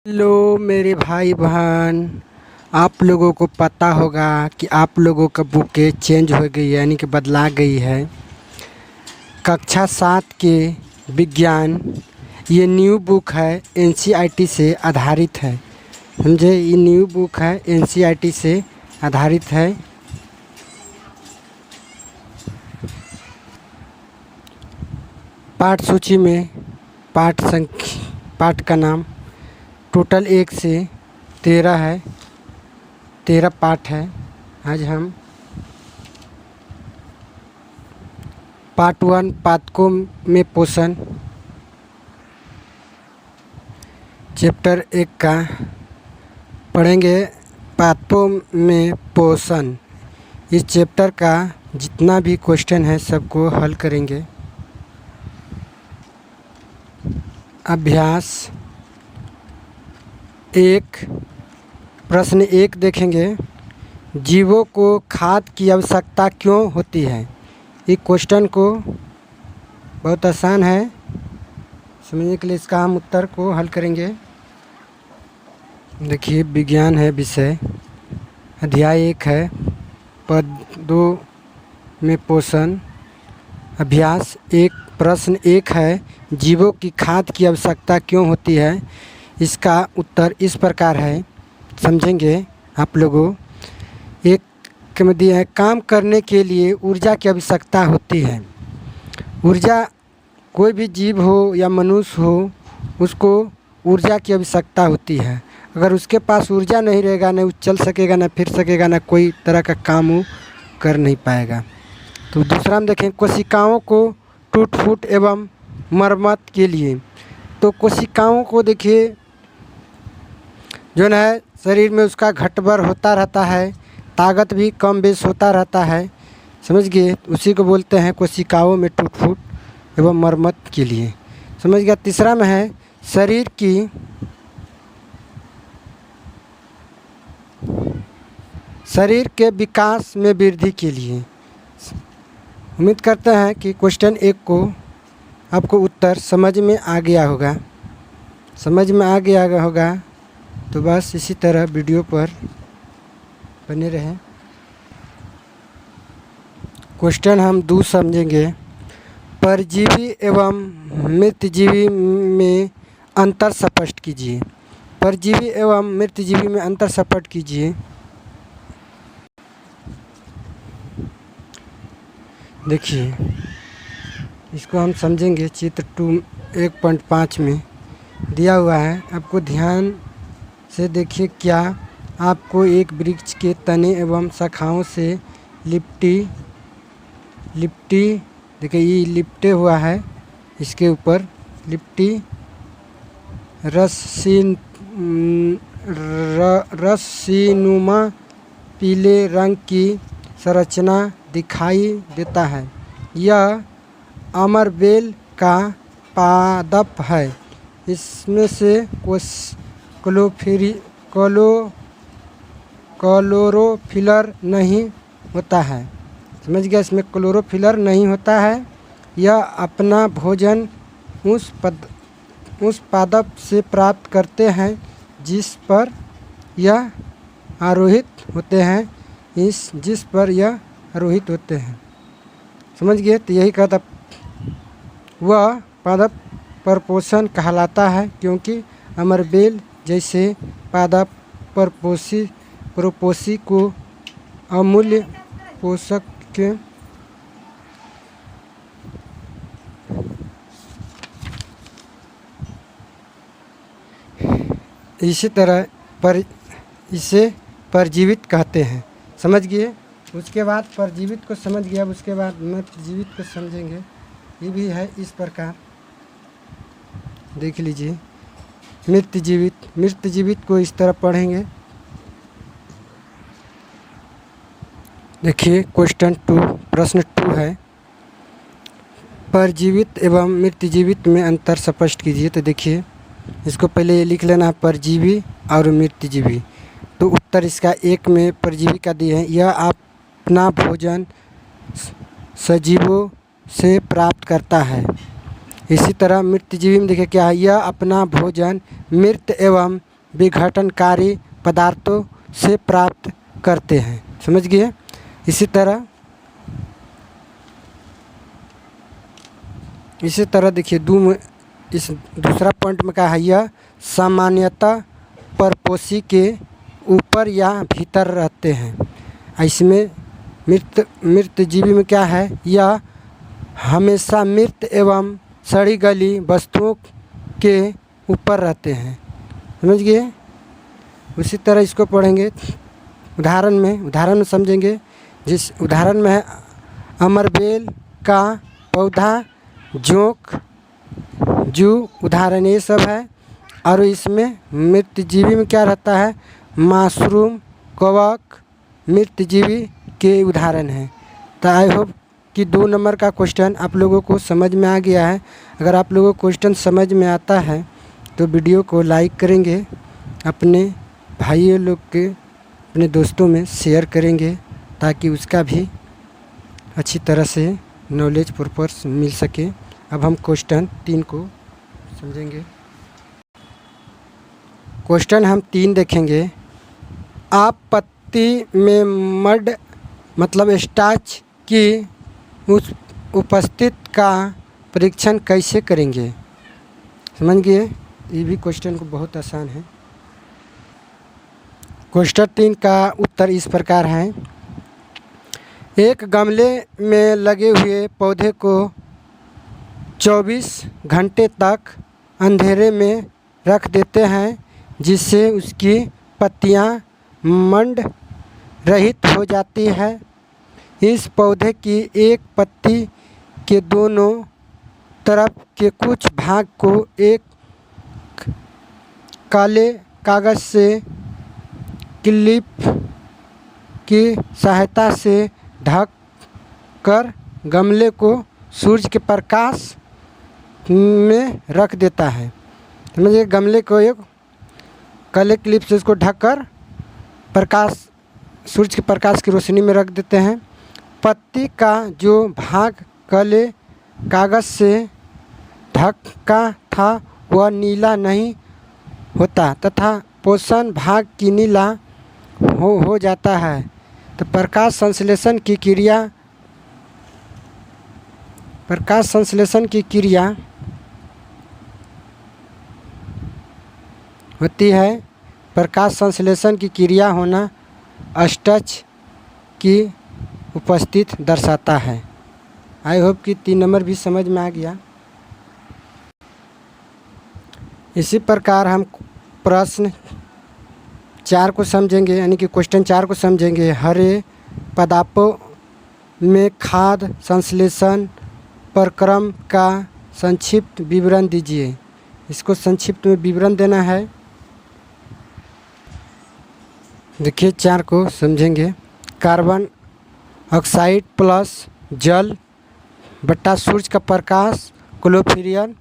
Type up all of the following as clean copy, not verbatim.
Hello मेरे भाई बहन। आप लोगों को पता होगा कि आप लोगों का बुकें चेंज हो गई है, यानी कि बदला गई है। कक्षा 7 के विज्ञान ये न्यू बुक है, एनसीईआरटी से आधारित है। समझे, ये न्यू बुक है, एनसीईआरटी से आधारित है। पाठ सूची में पाठ का नाम टोटल 1 से 13 है, 13 पाठ है। आज हम पार्ट 1 पादपों में पोषण चैप्टर 1 का पढ़ेंगे। पादपों में पोषण, इस चैप्टर का जितना भी क्वेश्चन है सबको हल करेंगे। अभ्यास 1 प्रश्न 1 देखेंगे। जीवों को खाद की आवश्यकता क्यों होती है? ये क्वेश्चन को बहुत आसान है समझने के लिए, इसका हम उत्तर को हल करेंगे। देखिए, विज्ञान है विषय, अध्याय 1 है, पद 2 में पोषण। अभ्यास 1 प्रश्न 1 है, जीवों की खाद की आवश्यकता क्यों होती है? इसका उत्तर इस प्रकार है, समझेंगे आप लोगों। एक में दिया है, काम करने के लिए ऊर्जा की आवश्यकता होती है। ऊर्जा, कोई भी जीव हो या मनुष्य हो, उसको ऊर्जा की आवश्यकता होती है। अगर उसके पास ऊर्जा नहीं रहेगा, न वो चल सकेगा, न फिर सकेगा, न कोई तरह का काम वो कर नहीं पाएगा। तो दूसरा हम देखें, कोशिकाओं को टूट फूट एवं मरम्मत के लिए। तो कोशिकाओं को देखिए, जो है शरीर में उसका घटभर होता रहता है, ताकत भी कम बेश होता रहता है, समझ गए। उसी को बोलते हैं कोशिकाओं में टूट फूट एवं मरम्मत के लिए, समझ गया। तीसरा में है शरीर के विकास में वृद्धि के लिए। उम्मीद करते हैं कि क्वेश्चन 1 को आपको उत्तर समझ में आ गया होगा। समझ में आ गया होगा तो बस इसी तरह वीडियो पर बने रहें। क्वेश्चन हम 2 समझेंगे। परजीवी एवं मृतजीवी में अंतर स्पष्ट कीजिए। परजीवी एवं मृतजीवी में अंतर स्पष्ट कीजिए। देखिए, इसको हम समझेंगे। चित्र 2 1.5 में दिया हुआ है, आपको ध्यान से देखिए। क्या आपको एक वृक्ष के तने एवं शाखाओं से लिपटी देखिए, ये लिपटे हुआ है, इसके ऊपर लिपटी रस्सीनुमा पीले रंग की संरचना दिखाई देता है। यह अमरबेल का पादप है। इसमें से क्लोरोफिलर नहीं होता है, समझ गया। इसमें क्लोरोफिलर नहीं होता है। यह अपना भोजन उस पादप से प्राप्त करते हैं जिस पर यह आरोहित होते हैं, जिस पर यह आरोहित होते हैं, समझ गए। तो यही कहता, वह पादप परपोषण कहलाता है, क्योंकि अमरबेल जैसे पादप परपोषी को अमूल्य पोषक के इसी तरह इसे परजीवित कहते हैं, समझ गए। उसके बाद परजीवित को समझ गया, उसके बाद मृतजीवित को समझेंगे। ये भी है इस प्रकार, देख लीजिए। मृतजीवित को इस तरह पढ़ेंगे। देखिए, क्वेश्चन 2 प्रश्न 2 है, परजीवित एवं मृतजीवित में अंतर स्पष्ट कीजिए। तो देखिए, इसको पहले ये लिख लेना, परजीवी और मृतजीवी। तो उत्तर इसका 1 में परजीवी का दिए हैं। यह अपना भोजन सजीवों से प्राप्त करता है। इसी तरह मृतजीवी में देखिए क्या है, यह अपना भोजन मृत एवं विघटनकारी पदार्थों से प्राप्त करते हैं। समझ गए। इसी तरह देखिए इस दूसरा पॉइंट में क्या है, यह सामान्यतः परपोषी के ऊपर या भीतर रहते हैं। इसमें मृत जीवी में क्या है, यह हमेशा मृत एवं सड़ी गली वस्तुओं के ऊपर रहते हैं। समझ गए। उसी तरह इसको पढ़ेंगे उदाहरण में समझेंगे। जिस उदाहरण में है अमरबेल का पौधा, जोंक, जू, उदाहरण ये सब है। और इसमें मृत जीवी में क्या रहता है, मशरूम, कवक मृत जीवी के उदाहरण हैं। तो आई होप कि 2 नंबर का क्वेश्चन आप लोगों को समझ में आ गया है। अगर आप लोगों को क्वेश्चन समझ में आता है तो वीडियो को लाइक करेंगे, अपने भाइयों लोग के, अपने दोस्तों में शेयर करेंगे ताकि उसका भी अच्छी तरह से नॉलेज पर्पस मिल सके। अब हम क्वेश्चन 3 को समझेंगे। क्वेश्चन हम 3 देखेंगे। आप पत्ती में मड मतलब स्टार्च की उस उपस्थित का परीक्षण कैसे करेंगे। समझ गए। ये भी क्वेश्चन को बहुत आसान है। क्वेश्चन 3 का उत्तर इस प्रकार है। एक गमले में लगे हुए पौधे को 24 घंटे तक अंधेरे में रख देते हैं जिससे उसकी पत्तियां मंड रहित हो जाती है। इस पौधे की एक पत्ती के दोनों तरफ के कुछ भाग को एक काले कागज़ से क्लिप की सहायता से ढक कर गमले को सूरज के प्रकाश में रख देता है। समझिए, गमले को एक काले क्लिप से उसको ढककर सूरज के प्रकाश की रोशनी में रख देते हैं। पत्ती का जो भाग काले कागज़ से ढका था वह नीला नहीं होता तथा पोषण भाग की नीला हो जाता है। तो प्रकाश संश्लेषण की क्रिया होती है। प्रकाश संश्लेषण की क्रिया होना स्टार्च की उपस्थिति दर्शाता है। आई होप कि 3 नंबर भी समझ में आ गया। इसी प्रकार हम प्रश्न 4 को समझेंगे, यानी कि क्वेश्चन 4 को समझेंगे। हरे पदार्थों में खाद्य संश्लेषण प्रक्रम का संक्षिप्त विवरण दीजिए। इसको संक्षिप्त में विवरण देना है। देखिए 4 को समझेंगे। कार्बन ऑक्साइड प्लस जल बट्टा सूरज का प्रकाश chlorophyll,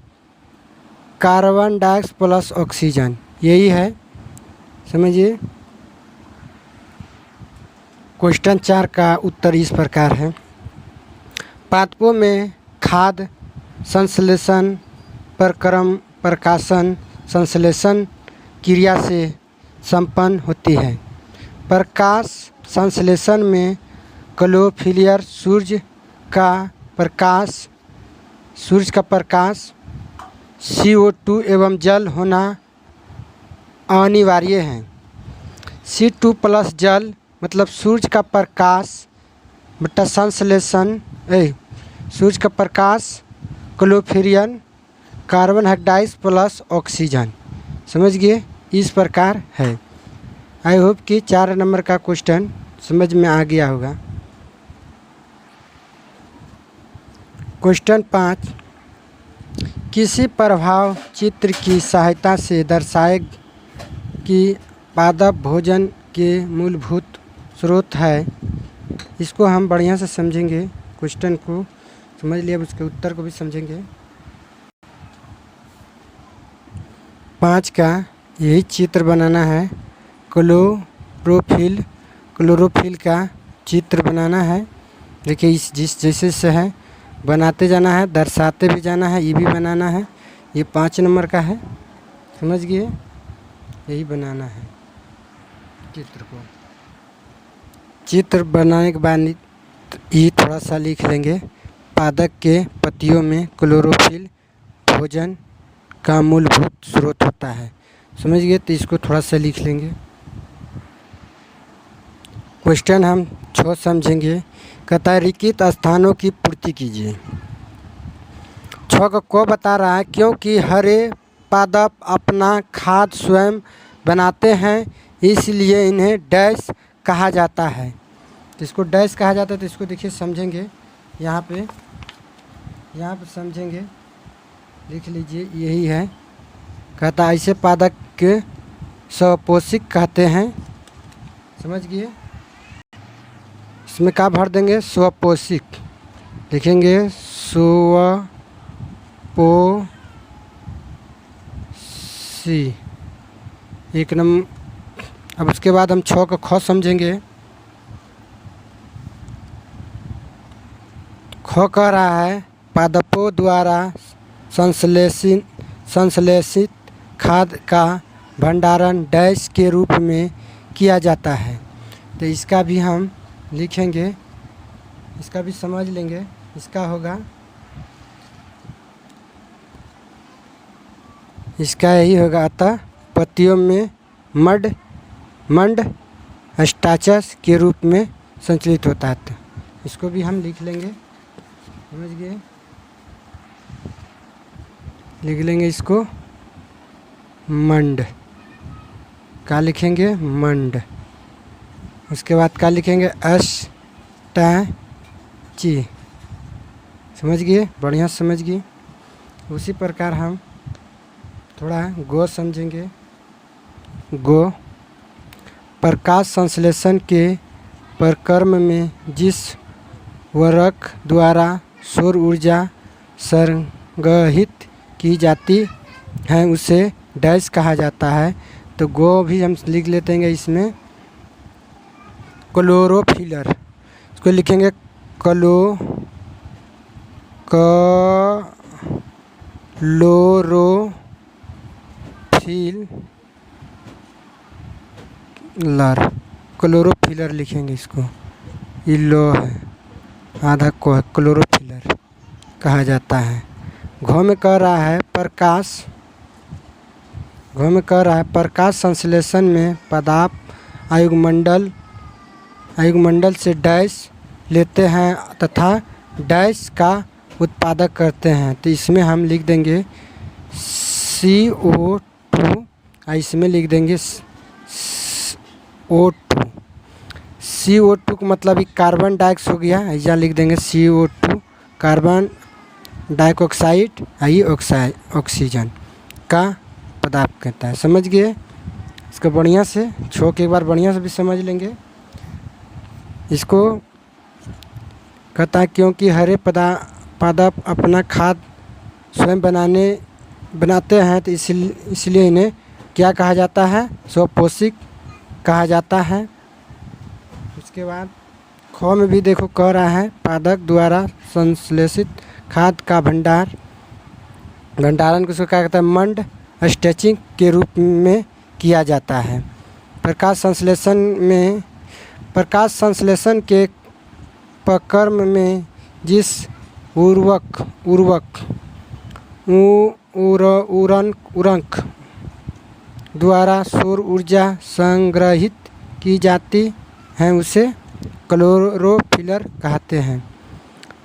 carbon dioxide plus oxygen, यही है। समझिए। क्वेश्चन 4 का उत्तर इस प्रकार है। पादपों में खाद्य संश्लेषण प्रक्रम प्रकाशन संश्लेषण क्रिया से संपन्न होती है। प्रकाश संश्लेषण में क्लोरोफिल सूरज का प्रकाश CO2 एवं जल होना अनिवार्य है। C2 प्लस जल मतलब सूरज का प्रकाश बटा संश्लेषण सूरज का प्रकाश chlorophyll carbon dioxide plus oxygen. समझ गए। इस प्रकार है। आई होप कि 4 नंबर का क्वेश्चन समझ में आ गया होगा। क्वेश्चन 5, किसी प्रभाव चित्र की सहायता से दर्शाए कि पादप भोजन के मूलभूत स्रोत है। इसको हम बढ़िया से समझेंगे। क्वेश्चन को समझ लिया, अब उसके उत्तर को भी समझेंगे। 5 का यही चित्र बनाना है। क्लोरोफिल का चित्र बनाना है। देखिए जिस जैसे से है बनाते जाना है, दर्शाते भी जाना है, ये भी बनाना है। ये 5 नंबर का है। समझ गए। यही बनाना है चित्र को। चित्र बनाने के बाद ये थोड़ा सा लिख लेंगे। पादप के पत्तियों में क्लोरोफिल भोजन का मूलभूत स्रोत होता है। समझ गए? तो इसको थोड़ा सा लिख लेंगे। क्वेश्चन हम 6 समझेंगे। कहता है रिक्त स्थानों की पूर्ति कीजिए। 6 को बता रहा है क्योंकि हरे पादप अपना खाद्य स्वयं बनाते हैं, इसलिए इन्हें डैश कहा जाता है। तो इसको डैश कहा जाता है। तो इसको देखिए समझेंगे। यहाँ पे समझेंगे, लिख लीजिए, यही है। कहता है ऐसे पादप के स्वपोषक कहते हैं। समझ गए? इसमें क्या भर देंगे? स्वपोषक लिखेंगे, स्वपोषी। एक नंबर। अब उसके बाद हम 6 का ख समझेंगे। ख कह रहा है पादपों द्वारा संश्लेषित खाद्य का भंडारण डैश के रूप में किया जाता है। तो इसका भी हम लिखेंगे, इसका भी समझ लेंगे। इसका होगा, इसका यही होगा, अतः पत्तियों में मंड स्टार्चस के रूप में संचलित होता है। तो इसको भी हम लिख लेंगे। समझ गए? लिख लेंगे इसको मंड। क्या लिखेंगे? मंड। उसके बाद क्या लिखेंगे? स्टार्ची। समझ गए? बढ़िया समझ गए। उसी प्रकार हम थोड़ा गो समझेंगे। गो प्रकाश संश्लेषण के प्रक्रम में जिस वरक द्वारा सौर ऊर्जा संग्रहित की जाती है उसे डैश कहा जाता है। तो गो भी हम लिख लेते हैं इसमें क्लोरोफिलर। इसको लिखेंगे क्लोरोफिलर लिखेंगे इसको। ये लो है, आधा को है, क्लोरोफिलर कहा जाता है। घ में कह रहा है प्रकाश संश्लेषण में पदार्थ आयुगमंडल से डैश लेते हैं तथा डैश का उत्पादन करते हैं। तो इसमें हम लिख देंगे CO2, इसमें लिख देंगे O2। CO2 का मतलब कार्बन डाइऑक्साइड हो गया, ऐसा लिख देंगे CO2 कार्बन डाइऑक्साइड, ये ऑक्सीजन का पदार्थ कहता है। समझ गए? इसको बढ़िया से 6 के एक बार बढ़िया से भी समझ लेंगे। इसको कहता है क्योंकि हरे पादप अपना खाद्य स्वयं बनाते हैं, तो इसलिए इन्हें क्या कहा जाता है? स्वपोषक कहा जाता है। उसके बाद ख में भी देखो कह रहा है पादप द्वारा संश्लेषित खाद्य का भंडारण को क्या कहता है? मंड स्टैचिंग के रूप में किया जाता है। प्रकाश संश्लेषण के प्रक्रम में जिस उरक द्वारा सौर ऊर्जा संग्रहित की जाती है उसे क्लोरोफिलर कहते हैं।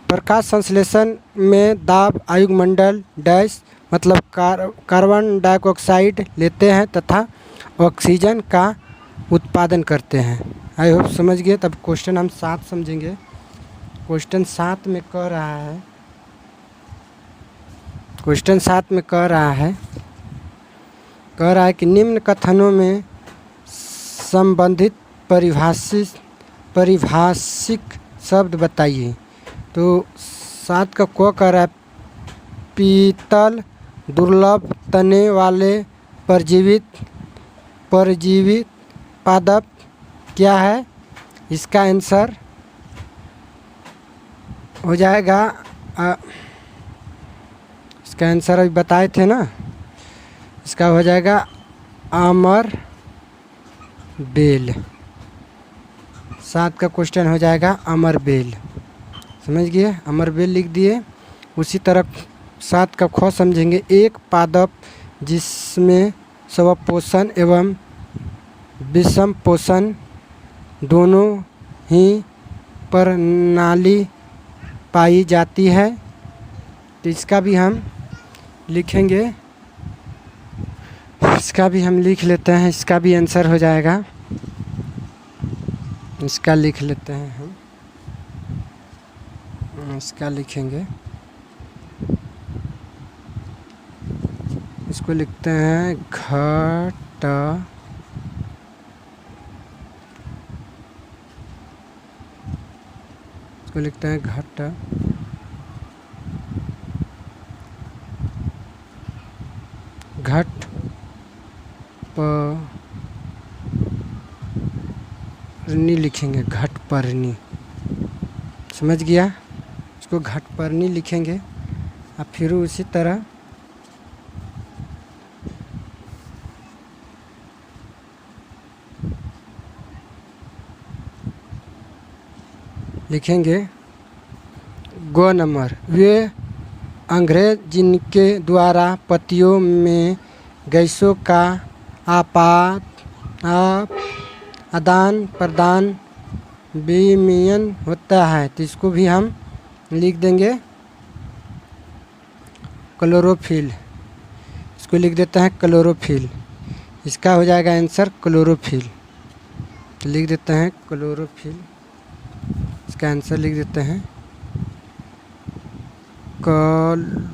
प्रकाश संश्लेषण में दाब आयुगमंडल डैश मतलब कार्बन डाइऑक्साइड लेते हैं तथा ऑक्सीजन का उत्पादन करते हैं। आई होप समझ गए। तब क्वेश्चन हम 7 समझेंगे। क्वेश्चन 7 में कह रहा है कि निम्न कथनों में संबंधित परिभाषिक शब्द बताइए। तो 7 का को कह रहा है पीतल दुर्लभ तने वाले परजीवित पादप क्या है? इसका आंसर हो जाएगा, इसका आंसर अभी बताए थे ना, इसका हो जाएगा अमर बेल। 7 का क्वेश्चन हो जाएगा अमर बेल। समझ गए, अमर बेल लिख दिए। उसी तरह 7 का ख समझेंगे। एक पादप जिसमें स्वपोषण एवं विषम पोषण दोनों ही प्रणाली पाई जाती है। तो इसका भी हम लिखेंगे, इसका भी हम लिख लेते हैं। इसका भी आंसर हो जाएगा, इसका लिख लेते हैं हम, इसका लिखेंगे। इसको लिखते हैं घट, इसको लिखते हैं घट घटपर्णी लिखेंगे, घटपर्णी। समझ गया, इसको घटपर्णी लिखेंगे। अब फिर उसी तरह लिखेंगे गो नंबर। वे अंग्रेज जिनके द्वारा पत्तियों में गैसों का आदान प्रदान विनिमय होता है। तो इसको भी हम लिख देंगे क्लोरोफिल। इसको लिख देते हैं क्लोरोफिल। इसका हो जाएगा आंसर क्लोरोफिल। तो लिख देते हैं क्लोरोफिल। इसका आंसर लिख देते हैं क्लोरोफिल।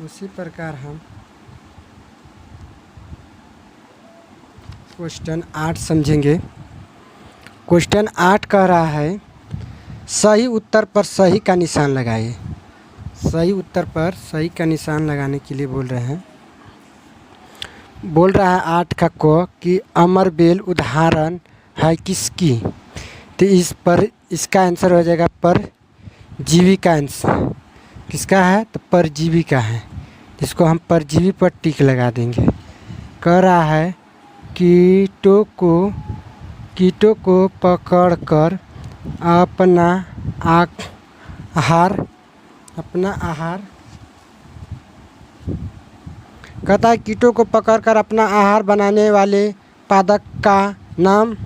उसी प्रकार हम क्वेश्चन 8 समझेंगे। क्वेश्चन 8 कह रहा है सही उत्तर पर सही का निशान लगाइए। सही उत्तर पर सही का निशान लगाने के लिए बोल रहे हैं। बोल रहा है 8 का क कि अमर बेल उदाहरण है किसकी। तो इस पर इसका आंसर हो जाएगा परजीवी का आंसर। किसका है, तो परजीवी का है। इसको हम परजीवी पर टिक लगा देंगे। कह रहा है कीटों को पकड़कर अपना आहार कहता है कीटों को पकड़कर अपना आहार बनाने वाले पादप का नाम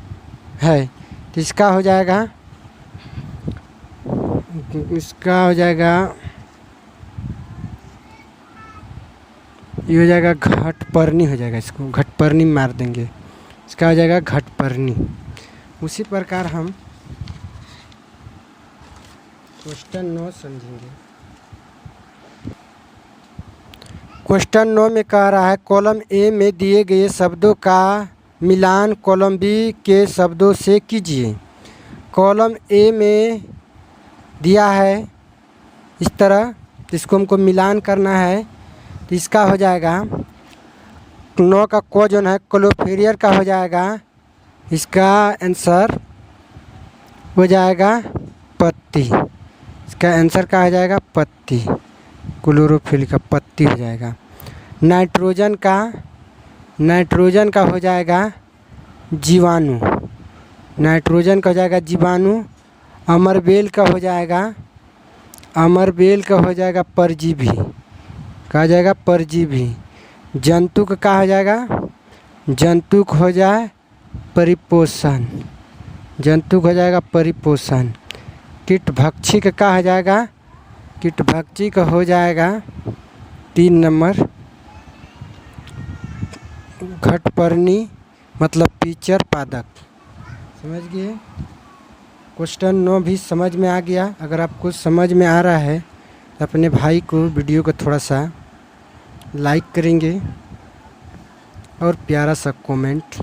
है। तो इसका हो जाएगा ये हो जाएगा घटपर्णी हो जाएगा। इसको घटपर्णी मार देंगे। इसका हो जाएगा घटपर्णी। उसी प्रकार हम क्वेश्चन 9 समझेंगे। क्वेश्चन 9 में कह रहा है कॉलम ए में दिए गए शब्दों का मिलान कॉलम बी के शब्दों से कीजिए। कॉलम ए में दिया है इस तरह, इसको हमको मिलान करना है। तो इसका हो जाएगा 9 का को जो है क्लोफेरियर का हो जाएगा। इसका आंसर हो जाएगा पत्ती। इसका आंसर क्या हो जाएगा, पत्ती। क्लोरोफिल का पत्ती हो जाएगा। नाइट्रोजन का हो जाएगा जीवाणु। नाइट्रोजन का हो जाएगा जीवाणु। अमरबेल का हो जाएगा परजीवी। कहा जाएगा परजीवी। जंतु का क्या हो जाएगा, जंतु हो जाए परिपोषण। जंतु हो जाएगा परिपोषण। कीटभक्षी का क्या हो जाएगा, कीटभक्षी का हो जाएगा 3 नंबर घटपर्णी मतलब पिचर पादप। समझ गए। क्वेश्चन 9 भी समझ में आ गया। अगर आपको समझ में आ रहा है तो अपने भाई को वीडियो को थोड़ा सा लाइक करेंगे और प्यारा सा कमेंट।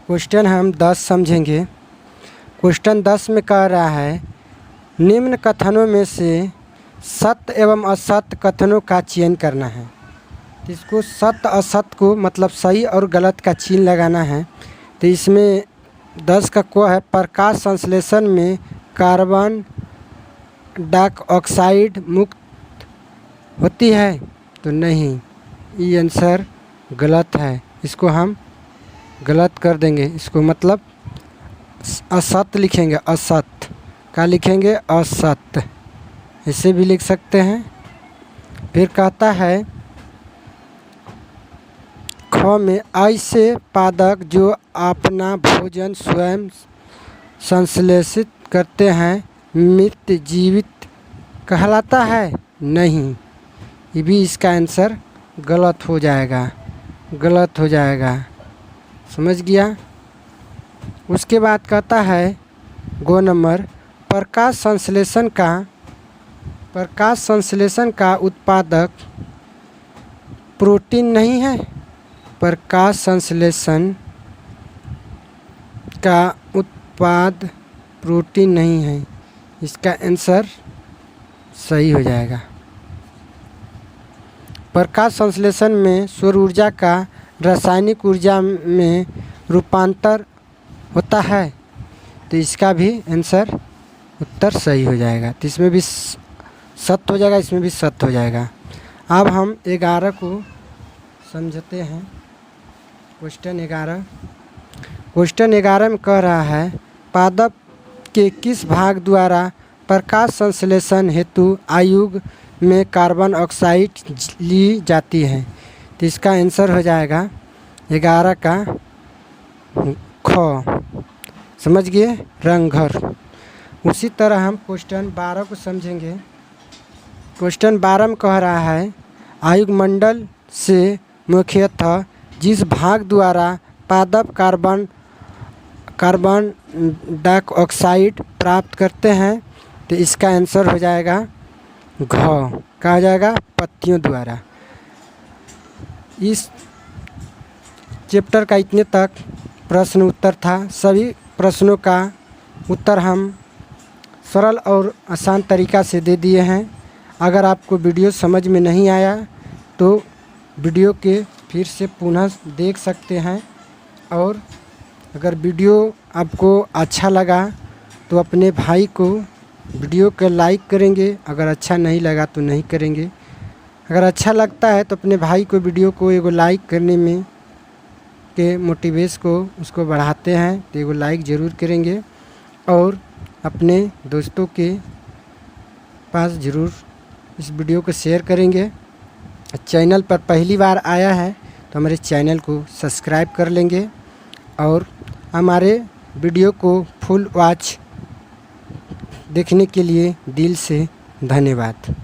क्वेश्चन हम 10 समझेंगे। क्वेश्चन 10 में कह रहा है निम्न कथनों में से सत्य एवं असत्य कथनों का चयन करना है। तो इसको सत्य असत्य को मतलब सही और गलत का चिन्ह लगाना है। तो इसमें 10 का क है, प्रकाश संश्लेषण में कार्बन डाइऑक्साइड मुक्त होती है, तो नहीं, ये आंसर गलत है। इसको हम गलत कर देंगे, इसको मतलब असत्य लिखेंगे, असत्य का लिखेंगे असत्य, इसे भी लिख सकते हैं। फिर कहता है ख में ऐसे पादप जो अपना भोजन स्वयं संश्लेषित करते हैं मृत जीवित कहलाता है, नहीं, ये भी इसका आंसर गलत हो जाएगा, गलत हो जाएगा, समझ गया। उसके बाद कहता है गो नंबर प्रकाश संश्लेषण का उत्पादक प्रोटीन नहीं है। प्रकाश संश्लेषण का उत्पाद प्रोटीन नहीं है, इसका आंसर सही हो जाएगा। प्रकाश संश्लेषण में सौर ऊर्जा का रासायनिक ऊर्जा में रूपांतर होता है, तो इसका भी आंसर उत्तर सही हो जाएगा। तो इसमें भी सत्य हो जाएगा, इसमें भी सत्य हो जाएगा। अब हम 11 को समझते हैं। क्वेश्चन 11 में कह रहा है पादप के किस भाग द्वारा प्रकाश संश्लेषण हेतु आयुग में कार्बन ऑक्साइड ली जाती है। तो इसका आंसर हो जाएगा 11 का ख, समझ गए, रंगघर। उसी तरह हम क्वेश्चन 12 को समझेंगे। क्वेश्चन 12 में कह रहा है आयुगमंडल से मुख्यतः जिस भाग द्वारा पादप कार्बन डाइऑक्साइड प्राप्त करते हैं, तो इसका आंसर हो जाएगा घ, कहा जाएगा पत्तियों द्वारा। इस चैप्टर का इतने तक प्रश्न उत्तर था। सभी प्रश्नों का उत्तर हम सरल और आसान तरीक़ा से दे दिए हैं। अगर आपको वीडियो समझ में नहीं आया तो वीडियो के फिर से पुनः देख सकते हैं, और अगर वीडियो आपको अच्छा लगा तो अपने भाई को वीडियो को लाइक करेंगे, अगर अच्छा नहीं लगा तो नहीं करेंगे। अगर अच्छा लगता है तो अपने भाई को वीडियो को एगो लाइक करने में के मोटिवेश को उसको बढ़ाते हैं, तो एगो लाइक ज़रूर करेंगे और अपने दोस्तों के पास ज़रूर इस वीडियो को शेयर करेंगे। चैनल पर पहली बार आया है तो हमारे चैनल को सब्सक्राइब कर लेंगे और हमारे वीडियो को फुल वॉच देखने के लिए दिल से धन्यवाद।